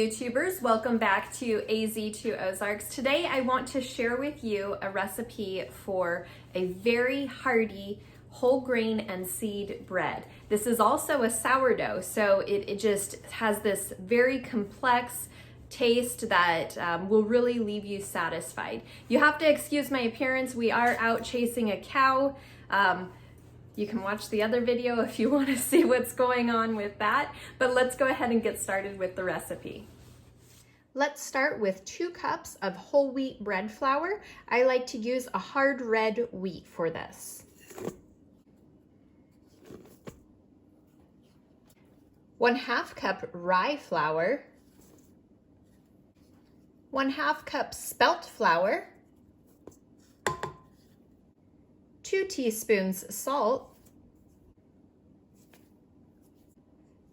YouTubers, welcome back to AZ2 Ozarks. Today I want to share with you a recipe for a very hearty whole grain and seed bread. This is also a sourdough, so it just has this very complex taste that will really leave you satisfied. You have to excuse my appearance. We are out chasing a cow. You can watch the other video if you want to see what's going on with that, but let's go ahead and get started with the recipe. Let's start with 2 cups of whole wheat bread flour. I like to use a hard red wheat for this. 1/2 cup rye flour, 1/2 cup spelt flour, 2 teaspoons salt,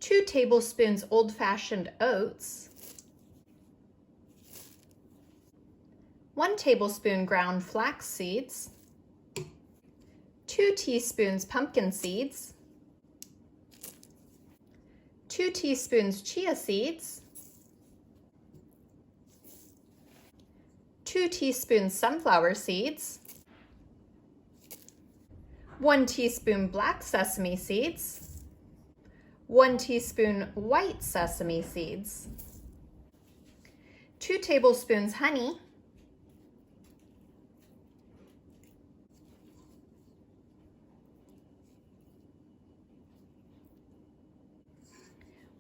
2 tablespoons old-fashioned oats, 1 tablespoon ground flax seeds, 2 teaspoons pumpkin seeds, 2 teaspoons chia seeds, 2 teaspoons sunflower seeds, 1 teaspoon black sesame seeds, 1 teaspoon white sesame seeds, 2 tablespoons honey,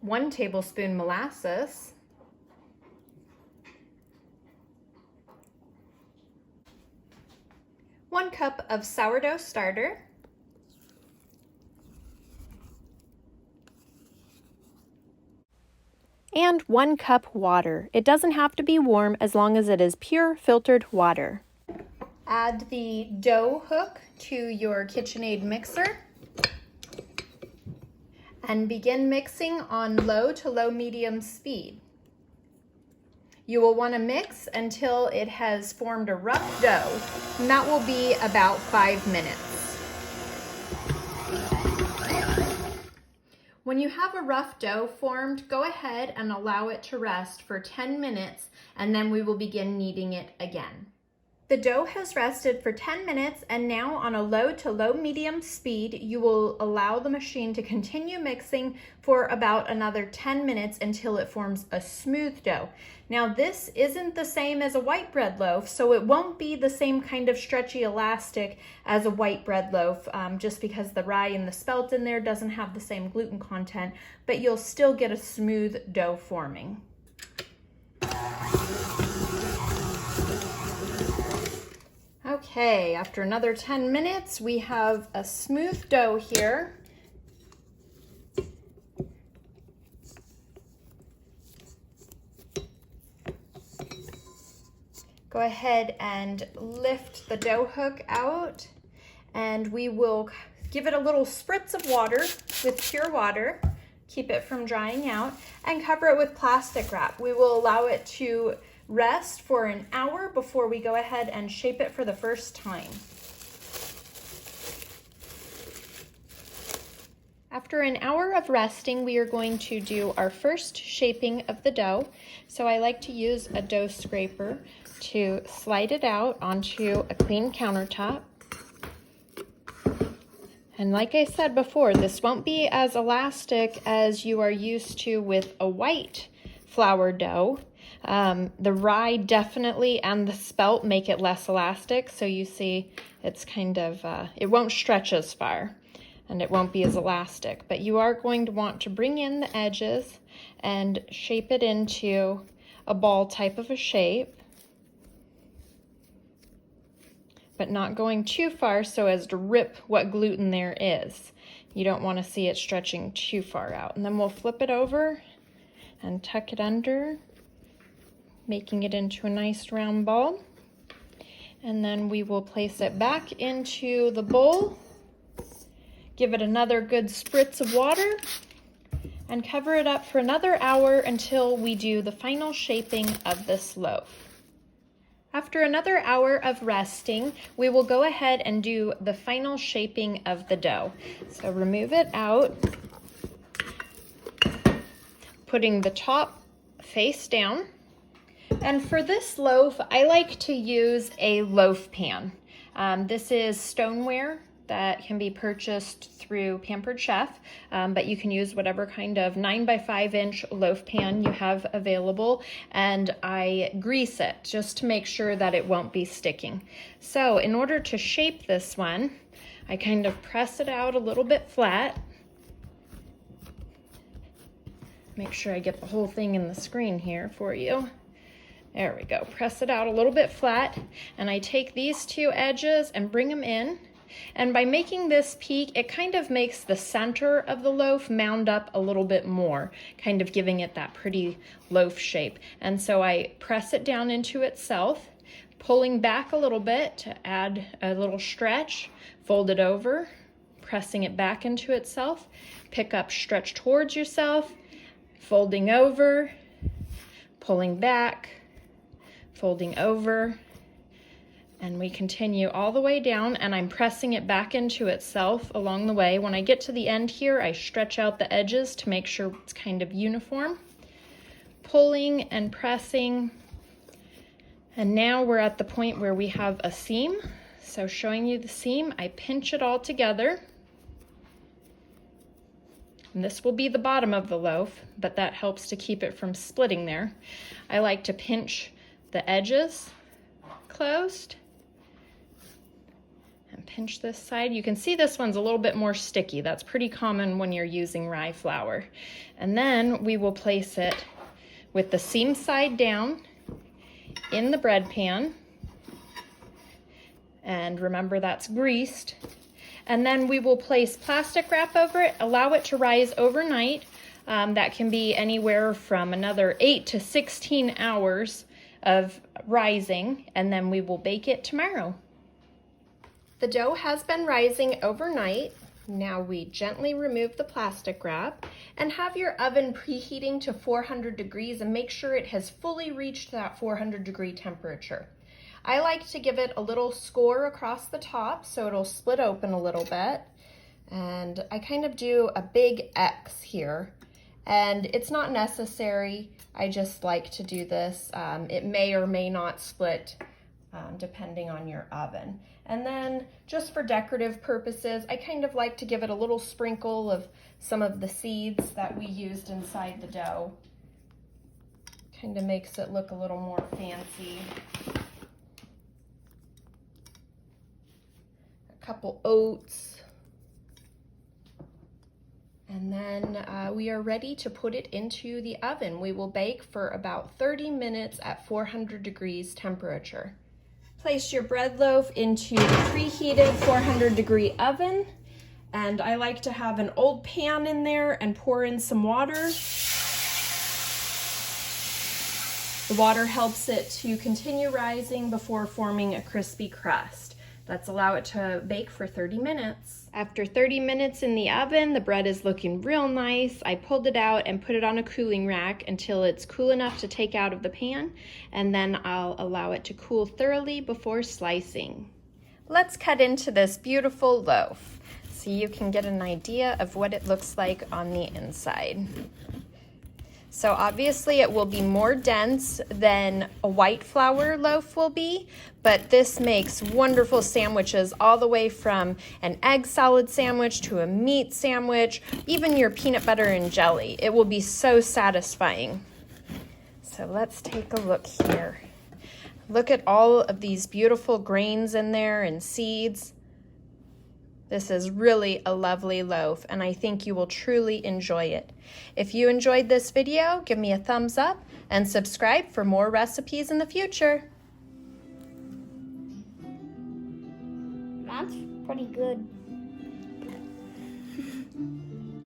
1 tablespoon molasses, 1 cup of sourdough starter, and 1 cup water. It doesn't have to be warm as long as it is pure filtered water. Add the dough hook to your KitchenAid mixer and begin mixing on low to low medium speed. You will want to mix until it has formed a rough dough, and that will be about 5 minutes. When you have a rough dough formed, go ahead and allow it to rest for 10 minutes, and then we will begin kneading it again. The dough has rested for 10 minutes, and now on a low to low medium speed, you will allow the machine to continue mixing for about another 10 minutes until it forms a smooth dough. Now this isn't the same as a white bread loaf, so it won't be the same kind of stretchy elastic as a white bread loaf, just because the rye and the spelt in there doesn't have the same gluten content, but you'll still get a smooth dough forming. Okay, after another 10 minutes, we have a smooth dough here. Go ahead and lift the dough hook out, and we will give it a little spritz of water with pure water, keep it from drying out, and cover it with plastic wrap. We will allow it to rest for an hour before we go ahead and shape it for the first time. After an hour of resting, we are going to do our first shaping of the dough. So I like to use a dough scraper to slide it out onto a clean countertop. And like I said before, this won't be as elastic as you are used to with a white flour dough. The rye definitely and the spelt make it less elastic, so you see it's kind of, it won't stretch as far and it won't be as elastic, but you are going to want to bring in the edges and shape it into a ball type of a shape, but not going too far so as to rip what gluten there is. You don't want to see it stretching too far out. And then we'll flip it over and tuck it under, making it into a nice round ball. And then we will place it back into the bowl, give it another good spritz of water, and cover it up for another hour until we do the final shaping of this loaf. After another hour of resting, we will go ahead and do the final shaping of the dough. So remove it out, putting the top face down. And for this loaf, I like to use a loaf pan. This is stoneware that can be purchased through Pampered Chef, but you can use whatever kind of 9 by 5 inch loaf pan you have available, and I grease it just to make sure that it won't be sticking. So in order to shape this one, I kind of press it out a little bit flat. Make sure I get the whole thing in the screen here for you. There we go. Press it out a little bit flat, and I take these two edges and bring them in. And by making this peak, it kind of makes the center of the loaf mound up a little bit more, kind of giving it that pretty loaf shape. And so I press it down into itself, pulling back a little bit to add a little stretch, fold it over, pressing it back into itself, pick up, stretch towards yourself, folding over, pulling back, folding over, and we continue all the way down, and I'm pressing it back into itself along the way. When I get to the end here, I stretch out the edges to make sure it's kind of uniform, pulling and pressing, and now we're at the point where we have a seam. So showing you the seam, I pinch it all together. And this will be the bottom of the loaf, but that helps to keep it from splitting there. I like to pinch the edges closed and pinch this side. You can see this one's a little bit more sticky. That's pretty common when you're using rye flour. And then we will place it with the seam side down in the bread pan. And remember, that's greased. And then we will place plastic wrap over it, allow it to rise overnight. That can be anywhere from another 8 to 16 hours of rising, and then we will bake it tomorrow. The dough has been rising overnight. Now we gently remove the plastic wrap and have your oven preheating to 400 degrees and make sure it has fully reached that 400-degree temperature. I like to give it a little score across the top so it'll split open a little bit, and I kind of do a big X here, and it's not necessary. I just like to do this. It may or may not split depending on your oven. And then just for decorative purposes, I kind of like to give it a little sprinkle of some of the seeds that we used inside the dough. Kind of makes it look a little more fancy. A couple oats. And then we are ready to put it into the oven. We will bake for about 30 minutes at 400 degrees temperature. Place your bread loaf into the preheated 400-degree oven, and I like to have an old pan in there and pour in some water. The water helps it to continue rising before forming a crispy crust. Let's allow it to bake for 30 minutes. After 30 minutes in the oven, the bread is looking real nice. I pulled it out and put it on a cooling rack until it's cool enough to take out of the pan, and then I'll allow it to cool thoroughly before slicing. Let's cut into this beautiful loaf so you can get an idea of what it looks like on the inside. So obviously it will be more dense than a white flour loaf will be, but this makes wonderful sandwiches all the way from an egg salad sandwich to a meat sandwich, even your peanut butter and jelly. It will be so satisfying. So let's take a look here. Look at all of these beautiful grains in there and seeds. This is really a lovely loaf, and I think you will truly enjoy it. If you enjoyed this video, give me a thumbs up and subscribe for more recipes in the future. That's pretty good.